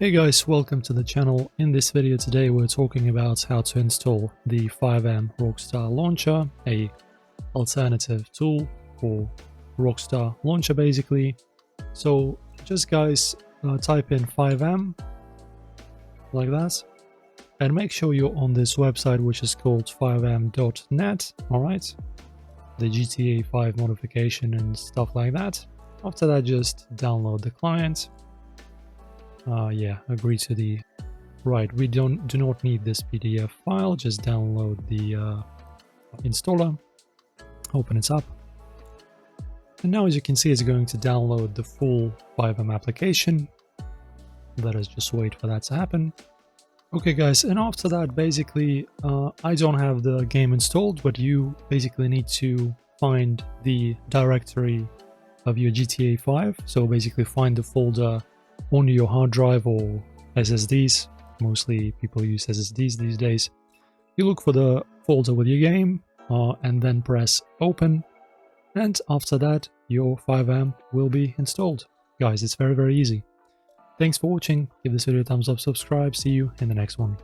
Hey guys, welcome to the channel. In this video today we're talking about how to install the Fivem Rockstar launcher, a alternative tool for Rockstar launcher basically. So just guys type in Fivem like that and make sure you're on this website which is called fivem.net, alright? The GTA 5 modification and stuff like that. After that just download the client. Agree to the right. We do not need this PDF file. Just download the installer, open it up, and now as you can see it's going to download the full Fivem application. Let us just wait for that to happen. Okay guys, and after that basically I don't have the game installed, but you basically need to find the directory of your GTA 5. So basically find the folder on your hard drive or SSDs. Mostly people use SSDs these days. You look for the folder with your game and then press open, and after that your Fivem will be installed. Guys, it's very easy. Thanks for watching. Give this video a thumbs up, subscribe. See you in the next one.